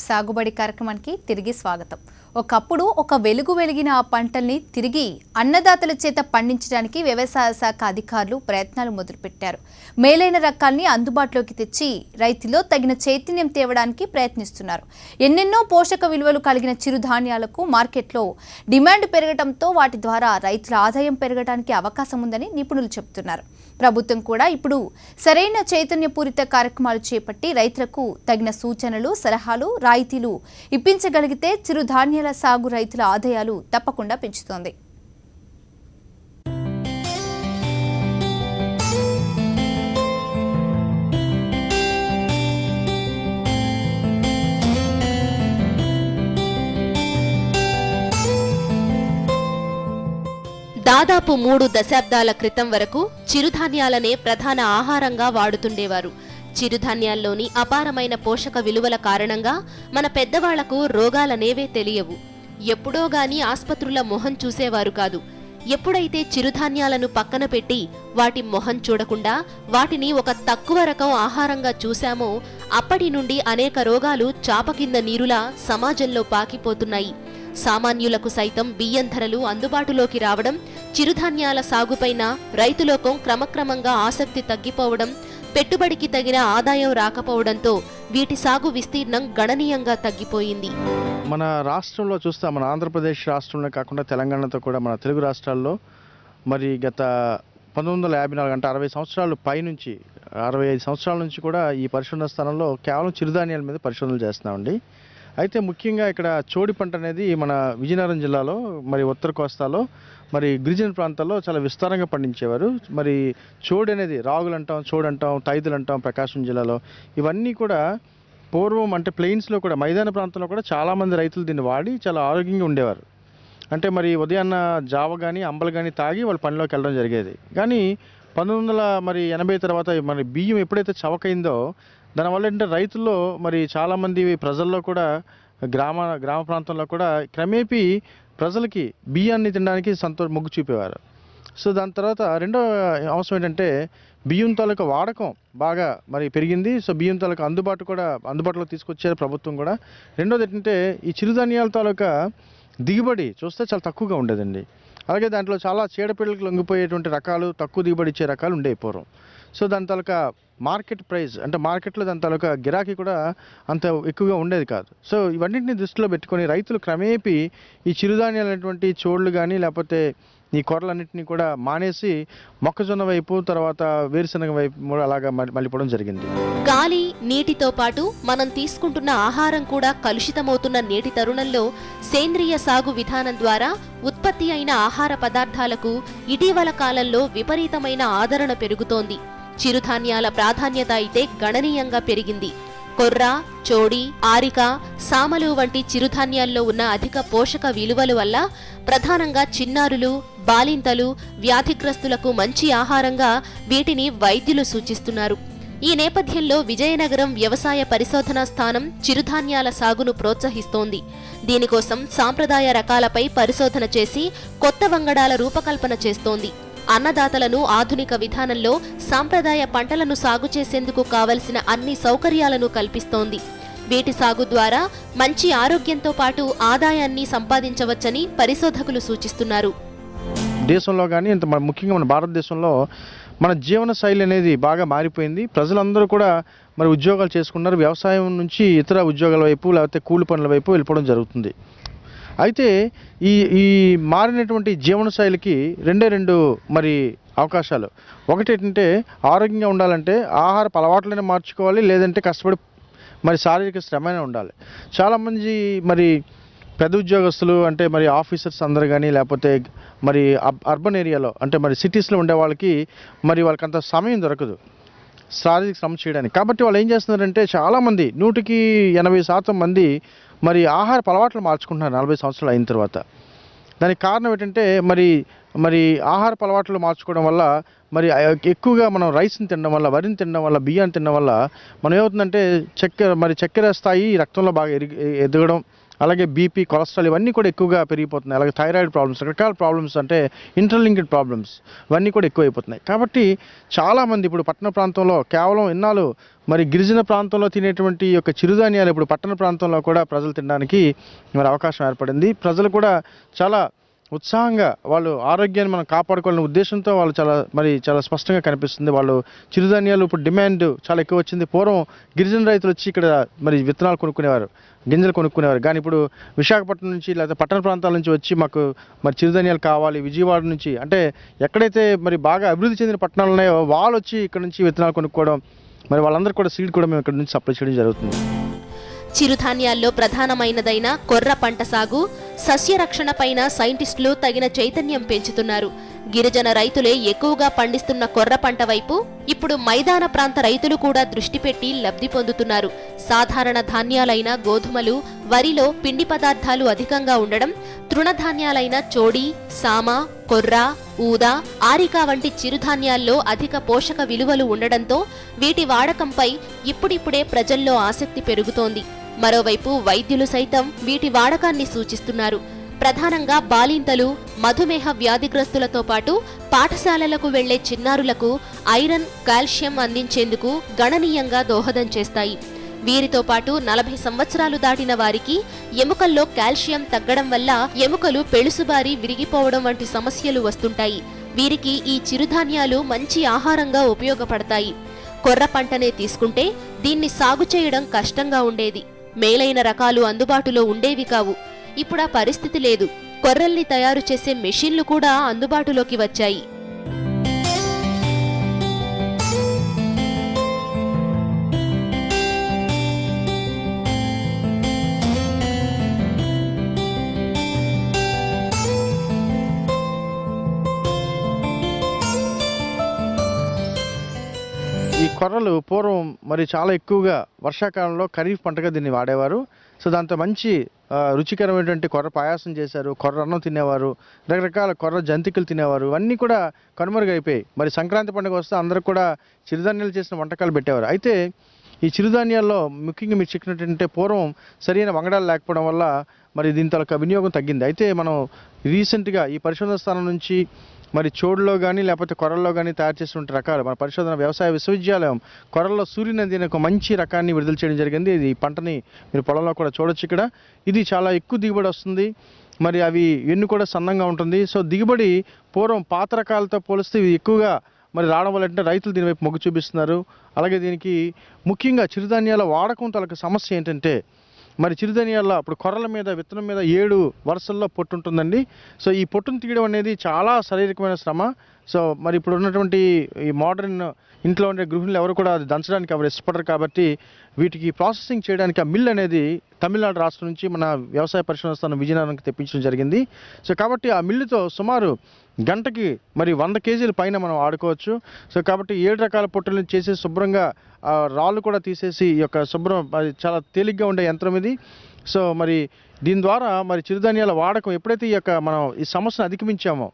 సాగుబడి కార్యక్రమానికి తిరిగి స్వాగతం. ఒకప్పుడు ఒక వెలుగు వెలిగిన ఆ పంటల్ని తిరిగి అన్నదాతల చేత పండించడానికి వ్యవసాయ శాఖ అధికారులు ప్రయత్నాలు మొదలుపెట్టారు. మేలైన రకాల్ని అందుబాటులోకి తెచ్చి రైతుల్లో తగిన చైతన్యం తేవడానికి ప్రయత్నిస్తున్నారు. ఎన్నెన్నో పోషక విలువలు కలిగిన చిరుధాన్యాలకు మార్కెట్లో డిమాండ్ పెరగడంతో వాటి ద్వారా రైతుల ఆదాయం పెరగడానికి అవకాశం ఉందని నిపుణులు చెబుతున్నారు. ప్రభుత్వం కూడా ఇప్పుడు సరైన చైతన్యపూరిత కార్యక్రమాలు చేపట్టి రైతులకు తగిన సూచనలు, సలహాలు, రాయితీలు ఇప్పించగలిగితే చిరుధాన్యాల సాగు రైతుల ఆదాయాలు తప్పకుండా పెంచుతోంది. దాదాపు 3 దశాబ్దాల క్రితం వరకు చిరుధాన్యాలనే ప్రధాన ఆహారంగా వాడుతుండేవారు. చిరుధాన్యాల్లోని అపారమైన పోషక విలువల కారణంగా మన పెద్దవాళ్లకు రోగాలనేవే తెలియవు. ఎప్పుడో గాని ఆస్పత్రుల మొహం చూసేవారు కాదు. ఎప్పుడైతే చిరుధాన్యాలను పక్కన పెట్టి వాటి మొహం చూడకుండా వాటిని ఒక తక్కువ రకం ఆహారంగా చూశామో అప్పటి నుండి అనేక రోగాలు చాప కింద నీరులా సమాజంలో పాకిపోతున్నాయి. సామాన్యులకు సైతం బియ్యం ధరలు అందుబాటులోకి రావడం, చిరుధాన్యాల సాగుపైన రైతులోకం క్రమక్రమంగా ఆసక్తి తగ్గిపోవడం, పెట్టుబడికి తగిన ఆదాయం రాకపోవడంతో వీటి సాగు విస్తీర్ణం గణనీయంగా తగ్గిపోయింది. మన రాష్ట్రంలో చూస్తాం, మన ఆంధ్రప్రదేశ్ రాష్ట్రంలో కాకుండా తెలంగాణతో కూడా మన తెలుగు రాష్ట్రాల్లో మరి గత 1954 అంటే 60 సంవత్సరాలు పైనుంచి 65 సంవత్సరాల నుంచి కూడా ఈ పరిశోధన స్థానంలో కేవలం చిరుధాన్యాల మీద పరిశోధనలు చేస్తున్నామండి. అయితే ముఖ్యంగా ఇక్కడ చోడి పంట అనేది మన విజయనగరం జిల్లాలో మరి ఉత్తర కోస్తాలో మరి గిరిజన ప్రాంతాల్లో చాలా విస్తారంగా పండించేవారు. మరి చోడి అనేది రాగులు అంటాం, చోడు అంటాం, తైదులు అంటాం ప్రకాశం జిల్లాలో. ఇవన్నీ కూడా పూర్వం అంటే ప్లెయిన్స్లో కూడా మైదాన ప్రాంతంలో కూడా చాలామంది రైతులు దీన్ని వాడి చాలా ఆరోగ్యంగా ఉండేవారు. అంటే మరి ఉదయాన్న జావ కానీ అంబలు కానీ తాగి వాళ్ళు పనిలోకి వెళ్ళడం జరిగేది. కానీ 1980 తర్వాత మరి బియ్యం ఎప్పుడైతే చవకైందో దానివల్ల ఏంటంటే రైతుల్లో మరి చాలామంది ప్రజల్లో కూడా గ్రామ ప్రాంతంలో కూడా క్రమేపీ ప్రజలకి బియ్యాన్ని తినడానికి మొగ్గు చూపేవారు. సో దాని తర్వాత రెండో అంశం ఏంటంటే బియ్యం తాలూకా వాడకం బాగా మరి పెరిగింది. సో బియ్యం తాలూకా అందుబాటులో తీసుకొచ్చారు ప్రభుత్వం కూడా. రెండోది ఏంటంటే ఈ చిరుధాన్యాల తాలూకా దిగుబడి చూస్తే చాలా తక్కువగా ఉండేదండి. అలాగే దాంట్లో చాలా చీడపీడలకు లొంగిపోయేటువంటి రకాలు, తక్కువ దిగుబడి ఇచ్చే రకాలు ఉండేవి పూర్వం. సో దాని తాలూకా మార్కెట్ ప్రైస్ అంటే మార్కెట్లో దాని తాలూకా గిరాకీ కూడా అంత ఎక్కువగా ఉండేది కాదు. సో ఇవన్నింటిని దృష్టిలో పెట్టుకొని రైతులు క్రమేపీ ఈ చిరుధాన్యాలు అనేటువంటి చోళ్ళు కానీ లేకపోతే ఈ కొరలన్నింటినీ కూడా మానేసి మొక్కజొన్న వైపు, తర్వాత వేరుశనగ వైపు అలాగా మళ్ళీపోవడం జరిగింది. గాలి, నీటితో పాటు మనం తీసుకుంటున్న ఆహారం కూడా కలుషితమవుతున్న నేటి తరుణంలో సేంద్రియ సాగు విధానం ద్వారా ఉత్పత్తి అయిన ఆహార పదార్థాలకు ఇటీవల కాలంలో విపరీతమైన ఆదరణ పెరుగుతోంది. చిరుధాన్యాల ప్రాధాన్యత అయితే గణనీయంగా పెరిగింది. కొర్ర, చోడి, ఆరిక, సామలు వంటి చిరుధాన్యాల్లో ఉన్న అధిక పోషక విలువల వల్ల ప్రధానంగా చిన్నారులు, బాలింతలు, వ్యాధిగ్రస్తులకు మంచి ఆహారంగా వీటిని వైద్యులు సూచిస్తున్నారు. ఈ నేపథ్యంలో విజయనగరం వ్యవసాయ పరిశోధనా స్థానం చిరుధాన్యాల సాగును ప్రోత్సహిస్తోంది. దీనికోసం సాంప్రదాయ రకాలపై పరిశోధన చేసి కొత్త వంగడాల రూపకల్పన చేస్తోంది. అన్నదాతలను ఆధునిక విధానంలో సాంప్రదాయ పంటలను సాగు చేసేందుకు కావలసిన అన్ని సౌకర్యాలను కల్పిస్తోంది. వీటి సాగు ద్వారా మంచి ఆరోగ్యంతో పాటు ఆదాయాన్ని సంపాదించవచ్చని పరిశోధకులు సూచిస్తున్నారు. దేశంలో కానీ ముఖ్యంగా మన భారతదేశంలో మన జీవన శైలి అనేది బాగా మారిపోయింది. ప్రజలందరూ కూడా మరి ఉద్యోగాలు చేసుకున్నారు. వ్యవసాయం నుంచి ఇతర ఉద్యోగాల వైపు లేకపోతే కూలి పనుల వైపు వెళ్ళిపోవడం జరుగుతుంది. అయితే ఈ మారినటువంటి జీవన శైలికి రెండు మరి అవకాశాలు. ఒకటి ఏంటంటే ఆరోగ్యంగా ఉండాలంటే ఆహారపు అలవాట్లనే మార్చుకోవాలి, లేదంటే కష్టపడి మరి శారీరక శ్రమైనా ఉండాలి. చాలామంది మరి పెద్ద ఉద్యోగస్తులు అంటే మరి ఆఫీసర్స్ అందరు కానీ లేకపోతే మరి అర్బన్ ఏరియాలో అంటే మరి సిటీస్లో ఉండే వాళ్ళకి మరి వాళ్ళకి అంత సమయం దొరకదు శారీరక శ్రమ చేయడానికి. కాబట్టి వాళ్ళు ఏం చేస్తున్నారంటే చాలామంది 100% మంది మరి ఆహారపు అలవాట్లు మార్చుకుంటున్నారు 40 సంవత్సరాలు అయిన తర్వాత. దానికి కారణం ఏంటంటే మరి ఆహారపు అలవాట్లు మార్చుకోవడం వల్ల మరి ఎక్కువగా మనం రైస్ని తినడం వల్ల, వరిని తినడం వల్ల, బియ్యాన్ని తినడం వల్ల మనం ఏమవుతుందంటే చక్కెర స్థాయి రక్తంలో బాగా ఎదగడం, అలాగే బీపీ, కొలెస్ట్రాల్ ఇవన్నీ కూడా ఎక్కువగా పెరిగిపోతున్నాయి. అలాగే థైరాయిడ్ ప్రాబ్లమ్స్, రకరకాల ప్రాబ్లమ్స్ అంటే ఇంటర్లింక్డ్ ప్రాబ్లమ్స్ ఇవన్నీ కూడా ఎక్కువైపోతున్నాయి. కాబట్టి చాలామంది ఇప్పుడు పట్టణ ప్రాంతంలో కేవలం ఇన్నాళ్ళు మరి గిరిజన ప్రాంతంలో తినేటువంటి యొక్క చిరుధాన్యాలు ఇప్పుడు పట్టణ ప్రాంతంలో కూడా ప్రజలు తినడానికి మరి అవకాశం ఏర్పడింది. ప్రజలు కూడా చాలా ఉత్సాహంగా వాళ్ళు ఆరోగ్యాన్ని మనం కాపాడుకోవాలనే ఉద్దేశంతో వాళ్ళు చాలా స్పష్టంగా కనిపిస్తుంది. వాళ్ళు చిరుధాన్యాలు ఇప్పుడు డిమాండ్ చాలా ఎక్కువ వచ్చింది. పూర్వం గిరిజన రైతులు వచ్చి ఇక్కడ మరి విత్తనాలు కొనుక్కునేవారు, గింజలు కొనుక్కునేవారు. కానీ ఇప్పుడు విశాఖపట్నం నుంచి లేదా పట్టణ ప్రాంతాల నుంచి వచ్చి మాకు మరి చిరుధాన్యాలు కావాలి, విజయవాడ నుంచి అంటే ఎక్కడైతే మరి బాగా అభివృద్ధి చెందిన పట్టణాలు ఉన్నాయో వాళ్ళు వచ్చి ఇక్కడ నుంచి విత్తనాలు కొనుక్కోవడం, మరి వాళ్ళందరూ కూడా సీడ్ కూడా మేము ఇక్కడ నుంచి సప్లై చేయడం జరుగుతుంది. చిరుధాన్యాల్లో ప్రధానమైనదైన కొర్ర పంట సాగు, సస్యరక్షణ పైన సైంటిస్టులు తగిన చైతన్యం పెంచుతున్నారు. గిరిజన రైతులే ఎక్కువగా పండిస్తున్న కొర్ర పంట వైపు ఇప్పుడు మైదాన ప్రాంత రైతులు కూడా దృష్టి పెట్టి లబ్ధి పొందుతున్నారు. సాధారణ ధాన్యాలైన గోధుమలు, వరిలో పిండి పదార్థాలు అధికంగా ఉండడం, తృణధాన్యాలైన చోడి, సామ, కొర్ర, ఊద, ఆరిక వంటి చిరుధాన్యాల్లో అధిక పోషక విలువలు ఉండడంతో వీటి వాడకంపై ఇప్పుడిప్పుడే ప్రజల్లో ఆసక్తి పెరుగుతోంది. మరోవైపు వైద్యులు సైతం వీటి వాడకాన్ని సూచిస్తున్నారు. ప్రధానంగా బాలింతలు, మధుమేహ వ్యాధిగ్రస్తులతో పాటు పాఠశాలలకు వెళ్లే చిన్నారులకు ఐరన్, కాల్షియం అందించేందుకు గణనీయంగా దోహదం చేస్తాయి. వీరితో పాటు 40 సంవత్సరాలు దాటిన వారికి ఎముకల్లో కాల్షియం తగ్గడం వల్ల ఎముకలు పెళుసుబారి విరిగిపోవడం వంటి సమస్యలు వస్తుంటాయి. వీరికి ఈ చిరుధాన్యాలు మంచి ఆహారంగా ఉపయోగపడతాయి. కొర్ర పంటనే తీసుకుంటే దీన్ని సాగు చేయడం కష్టంగా ఉండేది. మేలైన రకాలు అందుబాటులో ఉండేవి కావు. ఇప్పుడా పరిస్థితి లేదు. కొర్రల్ని తయారు చేసే మెషిన్లు కూడా అందుబాటులోకి వచ్చాయి. ఈ కొర్రలు పూర్వం మరి చాలా ఎక్కువగా వర్షాకాలంలో ఖరీఫ్ పంటగా దీన్ని వాడేవారు. సో దాంతో మంచి రుచికరమైనటువంటి కొర్ర పాయాసం చేశారు, కొర్ర అన్నం తినేవారు, రకరకాల కొర్ర జంతికలు తినేవారు. ఇవన్నీ కూడా కనుమరుగైపోయాయి. మరి సంక్రాంతి పండుగ వస్తే అందరూ కూడా చిరుధాన్యాలు చేసిన వంటకాలు పెట్టేవారు. అయితే ఈ చిరుధాన్యాల్లో ముఖ్యంగా మీరు చెప్పినట్టంటే పూర్వం సరైన వంగడాలు లేకపోవడం వల్ల మరి దీని తాలూకా వినియోగం తగ్గింది. అయితే మనం రీసెంట్గా ఈ పరిశోధన స్థానం నుంచి మరి చోడులో కానీ లేకపోతే కొర్రల్లో కానీ తయారు చేసినటువంటి రకాలు మన పరిశోధన వ్యవసాయ విశ్వవిద్యాలయం కొర్రల్లో సూర్యనంది అనే ఒక మంచి రకాన్ని విడుదల చేయడం జరిగింది. ఇది పంటని మీరు పొలంలో కూడా చూడొచ్చు. ఇక్కడ ఇది చాలా ఎక్కువ దిగుబడి వస్తుంది. మరి అవి ఎన్ను కూడా సన్నంగా ఉంటుంది. సో దిగుబడి పూర్వం పాత రకాలతో పోలిస్తే ఇవి ఎక్కువగా మరి రావడం వల్ల అంటే రైతులు దీనివైపు మొగ్గు చూపిస్తున్నారు. అలాగే దీనికి ముఖ్యంగా చిరుధాన్యాల వాడకం తాలూకు సమస్య ఏంటంటే మరి చిరుధాన్యాల్లో అప్పుడు కొర్రల మీద విత్తనం మీద 7 వరుసల్లో పొట్టు ఉంటుందండి. సో ఈ పొట్టును తీయడం అనేది చాలా శారీరకమైన శ్రమ. సో మరి ఇప్పుడు ఉన్నటువంటి ఈ మోడర్న్ ఇంట్లో ఉండే గృహిణులు ఎవరు కూడా అది దంచడానికి ఎవరు ఇష్టపడరు. కాబట్టి వీటికి ప్రాసెసింగ్ చేయడానికి ఆ మిల్ అనేది తమిళనాడు రాష్ట్రం నుంచి మన వ్యవసాయ పరిశోధన స్థానం విజయనగరంకి తెప్పించడం జరిగింది. సో కాబట్టి ఆ మిల్లుతో సుమారు గంటకి మరి 100 కేజీల పైన మనం ఆడుకోవచ్చు. సో కాబట్టి 7 రకాల పొట్టులను చేసి శుభ్రంగా రాళ్ళు కూడా తీసేసి ఈ యొక్క శుభ్రం చాలా తేలిగ్గా ఉండే యంత్రం ఇది. సో మరి దీని ద్వారా మరి చిరుధాన్యాల వాడకం ఎప్పుడైతే మనం ఈ సమస్యను అధిగమించామో,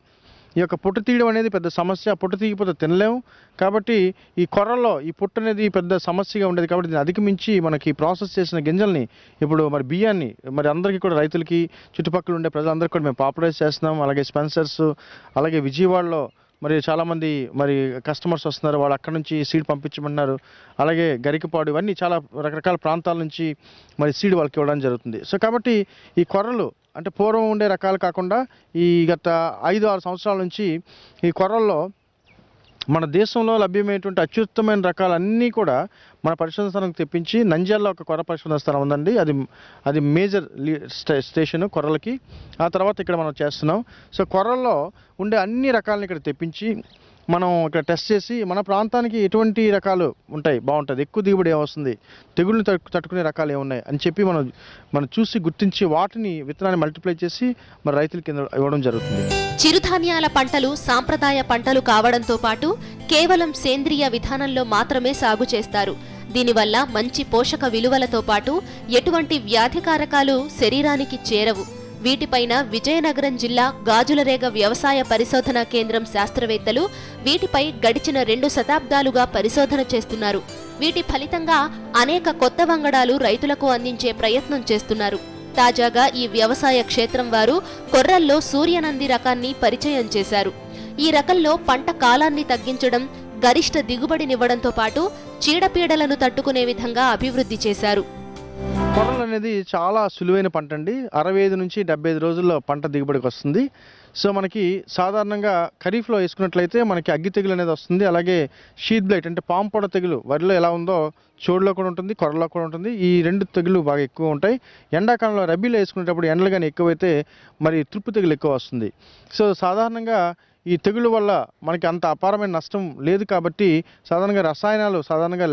ఈ యొక్క పొట్టు తీయడం అనేది పెద్ద సమస్య. పొట్టు తీయకపోతే తినలేము. కాబట్టి ఈ కొర్రల్లో ఈ పొట్టు అనేది పెద్ద సమస్యగా ఉండేది. కాబట్టి దీన్ని అధిగమించి మనకి ప్రాసెస్ చేసిన గింజల్ని ఇప్పుడు మరి బియ్యాన్ని మరి అందరికీ కూడా రైతులకి చుట్టుపక్కల ఉండే ప్రజలందరికీ కూడా మేము పాపులరైజ్ చేస్తున్నాం. అలాగే స్పెన్సర్స్, అలాగే విజయవాడలో మరి చాలామంది మరి కస్టమర్స్ వస్తున్నారు. వాళ్ళు అక్కడ నుంచి సీడ్ పంపించమన్నారు. అలాగే గరికపాడు ఇవన్నీ చాలా రకరకాల ప్రాంతాల నుంచి మరి సీడ్ వాళ్ళకి ఇవ్వడం జరుగుతుంది. సో కాబట్టి ఈ కొర్రలు అంటే పూర్వం ఉండే రకాలు కాకుండా ఈ గత 5-6 సంవత్సరాల నుంచి ఈ కొర్రల్లో మన దేశంలో లభ్యమైనటువంటి అత్యుత్తమైన రకాలన్నీ కూడా మన పరిశోధన స్థానానికి తెప్పించి నంద్యాలలో ఒక కొర్ర పరిశోధన స్థానం ఉందండి. అది మేజర్ స్టేషన్ కొర్రలకి. ఆ తర్వాత ఇక్కడ మనం చేస్తున్నాం. సో కొర్రల్లో ఉండే అన్ని రకాలను ఇక్కడ తెప్పించి మనం ఇక్కడ టెస్ట్ చేసి మన ప్రాంతానికి ఎటువంటి రకాలు ఉంటాయి, బాగుంటుంది, ఎక్కువ దిగుబడి ఏమొస్తుంది, తెగుళ్ళని తట్టుకునే రకాలు ఏమున్నాయి అని చెప్పి మనం చూసి గుర్తించి వాటిని విత్తనాన్ని మల్టిప్లై చేసి మన రైతులకి ఇవ్వడం జరుగుతుంది. చిరుధాన్యాల పంటలు సాంప్రదాయ పంటలు కావడంతో పాటు కేవలం సేంద్రియ విధానంలో మాత్రమే సాగు చేస్తారు. దీనివల్ల మంచి పోషక విలువలతో పాటు ఎటువంటి వ్యాధికారకాలు శరీరానికి చేరవు. వీటిపైన విజయనగరం జిల్లా గాజులరేగ వ్యవసాయ పరిశోధనా కేంద్రం శాస్త్రవేత్తలు వీటిపై గడిచిన 2 శతాబ్దాలుగా పరిశోధన చేస్తున్నారు. వీటి ఫలితంగా అనేక కొత్త వంగడాలు రైతులకు అందించే ప్రయత్నం చేస్తున్నారు. తాజాగా ఈ వ్యవసాయ క్షేత్రం వారు కొర్రల్లో సూర్యనంది రకాన్ని పరిచయం చేశారు. ఈ రకంలో పంట కాలాన్ని తగ్గించడం, గరిష్ట దిగుబడినివ్వడంతో పాటు చీడపీడలను తట్టుకునే విధంగా అభివృద్ధి చేశారు. కొర్రలు అనేది చాలా సులువైన పంట అండి. 65 నుంచి 75 రోజుల్లో పంట దిగుబడికి వస్తుంది. సో మనకి సాధారణంగా ఖరీఫ్లో వేసుకున్నట్లయితే మనకి అగ్గి తెగులు అనేది వస్తుంది. అలాగే షీత్ బ్లైట్ అంటే పాము పొడ తెగులు వరిలో ఎలా ఉందో చోడులో కూడా ఉంటుంది, కొర్రలో కూడా ఉంటుంది. ఈ రెండు తెగులు బాగా ఎక్కువ ఉంటాయి. ఎండాకాలంలో రబీలో వేసుకునేటప్పుడు ఎండలు కానీ ఎక్కువైతే మరి తుప్పు తెగులు ఎక్కువ వస్తుంది. సో సాధారణంగా ఈ తెగులు వల్ల మనకి అంత అపారమైన నష్టం లేదు కాబట్టి సాధారణంగా రసాయనాలు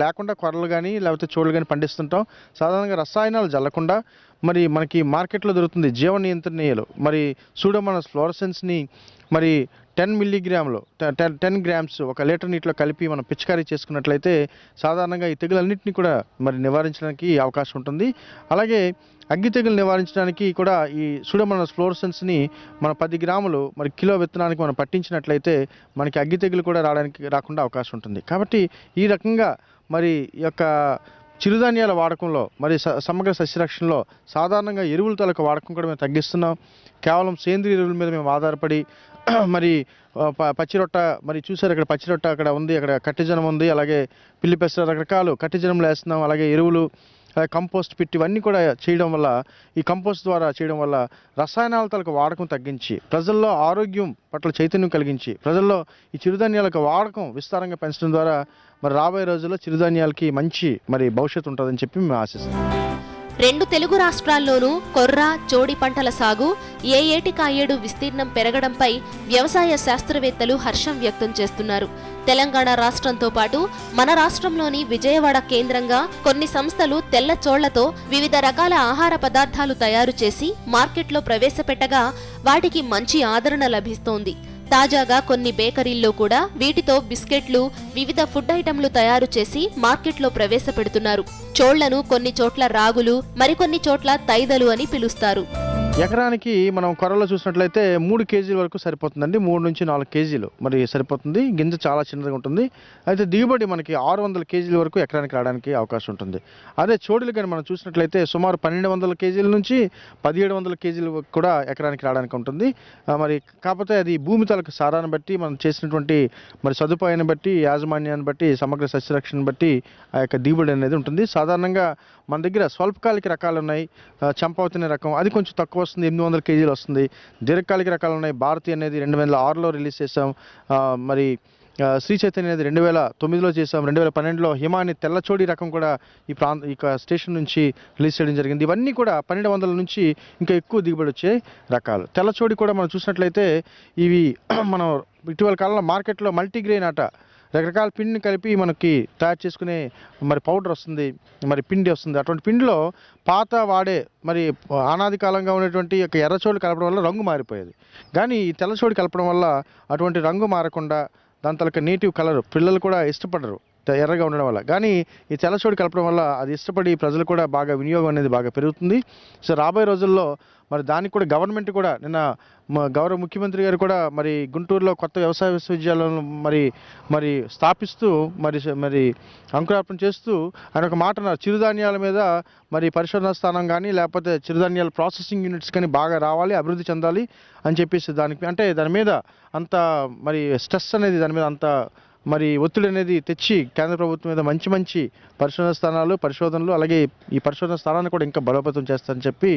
లేకుండా కొర్రలు కానీ లేకపోతే చోళ్ళు కానీ పండిస్తుంటాం. సాధారణంగా రసాయనాలు జల్లకుండా మరి మనకి మార్కెట్లో దొరుకుతుంది జీవ నియంత్రణీయాలు, మరి సూడోమోనాస్ ఫ్లోరసెన్స్ని మరి 10 మిల్లీగ్రాములు 10 గ్రామ్స్ 1 లీటర్ నీటిలో కలిపి మనం పిచికారీ చేసుకున్నట్లయితే సాధారణంగా ఈ తెగులన్నింటినీ కూడా మరి నివారించడానికి అవకాశం ఉంటుంది. అలాగే అగ్గి తెగులు నివారించడానికి కూడా ఈ సూడోమోనాస్ ఫ్లోరసెన్స్ని మన 10 గ్రాములు మరి కిలో విత్తనానికి మనం పట్టించినట్లయితే మనకి అగ్గి తెగులు కూడా రాకుండా అవకాశం ఉంటుంది. కాబట్టి ఈ రకంగా మరి ఈ యొక్క చిరుధాన్యాల వాడకంలో మరి సమగ్ర సస్యరక్షణలో సాధారణంగా ఎరువుల తాలూకు వాడకం కూడా మేము తగ్గిస్తున్నాం. కేవలం సేంద్రియ ఎరువుల మీద మేము ఆధారపడి మరి పచ్చిరొట్ట మరి చూసారు, అక్కడ పచ్చిరొట్ట అక్కడ ఉంది, అక్కడ కట్టిజనం ఉంది, అలాగే పిల్లి పెసర రకరకాలు కట్టిజనంలో వేస్తున్నాం. అలాగే ఎరువులు, కంపోస్ట్ పిట్ ఇవన్నీ కూడా చేయడం వల్ల, ఈ కంపోస్ట్ ద్వారా చేయడం వల్ల రసాయనాల తాలూకు వాడకం తగ్గించి ప్రజల్లో ఆరోగ్యం పట్ల చైతన్యం కలిగించి ప్రజల్లో ఈ చిరుధాన్యాలకు వాడకం విస్తారంగా పెంచడం ద్వారా మరి రాబోయే రోజుల్లో చిరుధాన్యాలకి మంచి మరి భవిష్యత్తు ఉంటుందని చెప్పి మేము ఆశిస్తున్నాం. 2 తెలుగు రాష్ట్రాల్లోనూ కొర్ర, చోడి పంటల సాగు ఏ ఏటికాయేడు విస్తీర్ణం పెరగడంపై వ్యవసాయ శాస్త్రవేత్తలు హర్షం వ్యక్తం చేస్తున్నారు. తెలంగాణ రాష్ట్రంతో పాటు మన రాష్ట్రంలోని విజయవాడ కేంద్రంగా కొన్ని సంస్థలు తెల్ల చోళ్లతో వివిధ రకాల ఆహార పదార్థాలు తయారు చేసి మార్కెట్లో ప్రవేశపెట్టగా వాటికి మంచి ఆదరణ లభిస్తోంది. తాజాగా కొన్ని బేకరీల్లో కూడా వీటితో బిస్కెట్లు, వివిధ ఫుడ్ ఐటంలు తయారు చేసి మార్కెట్లో ప్రవేశపెడుతున్నారు. చోళ్లను కొన్ని చోట్ల రాగులు, మరికొన్ని చోట్ల తైదలు అని పిలుస్తారు. ఎకరానికి మనం కొర్రలో చూసినట్లయితే 3 కేజీల వరకు సరిపోతుందండి. 3 నుంచి 4 కేజీలు మరి సరిపోతుంది. గింజ చాలా చిన్నదిగా ఉంటుంది. అయితే దిగుబడి మనకి 600 కేజీల వరకు ఎకరానికి రావడానికి అవకాశం ఉంటుంది. అదే చోడులు కానీ మనం చూసినట్లయితే సుమారు 1200 కేజీల నుంచి 1700 కేజీలు కూడా ఎకరానికి రావడానికి ఉంటుంది. మరి కాకపోతే అది భూమి తాలూకు సారాన్ని బట్టి, మనం చేసినటువంటి మరి సదుపాయాన్ని బట్టి, యాజమాన్యాన్ని బట్టి, సమగ్ర సస్యరక్షణ బట్టి ఆ యొక్క దిగుబడి అనేది ఉంటుంది. సాధారణంగా మన దగ్గర స్వల్పకాలిక రకాలు ఉన్నాయి. చంపావతి రకం అది కొంచెం తక్కువ వస్తుంది, 800 కేజీలు వస్తుంది. దీర్ఘకాలిక రకాలు ఉన్నాయి. భారతి అనేది 2006లో రిలీజ్ చేసాం. మరి శ్రీ చైతన్య అనేది 2009లో చేసాం. 2012లో హిమాని తెల్లచోడి రకం కూడా ఈ స్టేషన్ నుంచి రిలీజ్ చేయడం జరిగింది. ఇవన్నీ కూడా 1200 నుంచి ఇంకా ఎక్కువ దిగుబడి వచ్చే రకాలు. తెల్లచోడి కూడా మనం చూసినట్లయితే ఇవి మనం ఇటీవల కాలంలో మార్కెట్లో మల్టీగ్రెయిన్ ఆట రకరకాల పిండిని కలిపి మనకి తయారు చేసుకునే మరి పౌడర్ వస్తుంది, మరి పిండి వస్తుంది. అటువంటి పిండిలో పాత వాడే మరి అనాది కాలంగా ఉన్నటువంటి యొక్క ఎర్రచోడు కలపడం వల్ల రంగు మారిపోయేది. కానీ ఈ తెల్లచోడు కలపడం వల్ల అటువంటి రంగు మారకుండా దాని తలక నేటివ్ కలర్ పిల్లలు కూడా ఇష్టపడరు ఎర్రగా ఉండడం వల్ల. కానీ ఈ తెల్లచోడు కలపడం వల్ల అది ఇష్టపడి ప్రజలు కూడా బాగా వినియోగం అనేది బాగా పెరుగుతుంది. సో రాబోయే రోజుల్లో మరి దానికి కూడా గవర్నమెంట్ కూడా నిన్న గౌరవ ముఖ్యమంత్రి గారు కూడా మరి గుంటూరులో కొత్త వ్యవసాయ విశ్వవిద్యాలయం మరి స్థాపిస్తూ మరి అంకురార్పణ చేస్తూ ఆయన ఒక మాట అన్నారు, చిరుధాన్యాల మీద మరి పరిశోధనా స్థానం కానీ లేకపోతే చిరుధాన్యాల ప్రాసెసింగ్ యూనిట్స్ కానీ బాగా రావాలి, అభివృద్ధి చెందాలి అని చెప్పేసి దాని మీద అంత మరి స్ట్రెస్ అనేది దాని మీద అంత మరి ఒత్తిడి అనేది తెచ్చి కేంద్ర ప్రభుత్వం మీద మంచి పరిశోధన స్థానాలు, పరిశోధనలు, అలాగే ఈ పరిశోధన స్థానాన్ని కూడా ఇంకా బలోపేతం చేస్తారని చెప్పి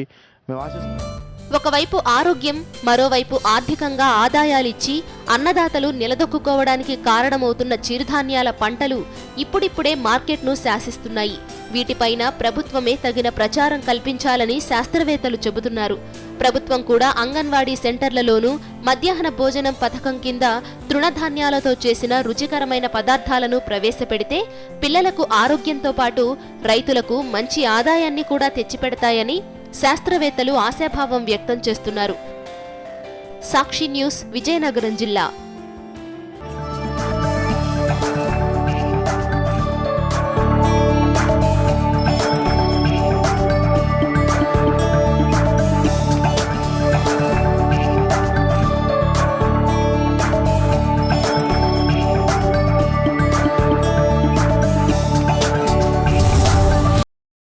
మేము ఆశిస్తున్నాం. ఒకవైపు ఆరోగ్యం, మరోవైపు ఆర్థికంగా ఆదాయాలిచ్చి అన్నదాతలు నిలదొక్కుకోవడానికి కారణమవుతున్న చిరుధాన్యాల పంటలు ఇప్పుడిప్పుడే మార్కెట్ను శాసిస్తున్నాయి. వీటిపైన ప్రభుత్వమే తగిన ప్రచారం కల్పించాలని శాస్త్రవేత్తలు చెబుతున్నారు. ప్రభుత్వం కూడా అంగన్వాడీ సెంటర్లలోనూ మధ్యాహ్న భోజనం పథకం కింద తృణధాన్యాలతో చేసిన రుచికరమైన పదార్థాలను ప్రవేశపెడితే పిల్లలకు ఆరోగ్యంతో పాటు రైతులకు మంచి ఆదాయాన్ని కూడా తెచ్చిపెడతాయని శాస్త్రవేత్తలు ఆశాభావం వ్యక్తం చేస్తున్నారు. సాక్షి న్యూస్, విజయనగరం జిల్లా.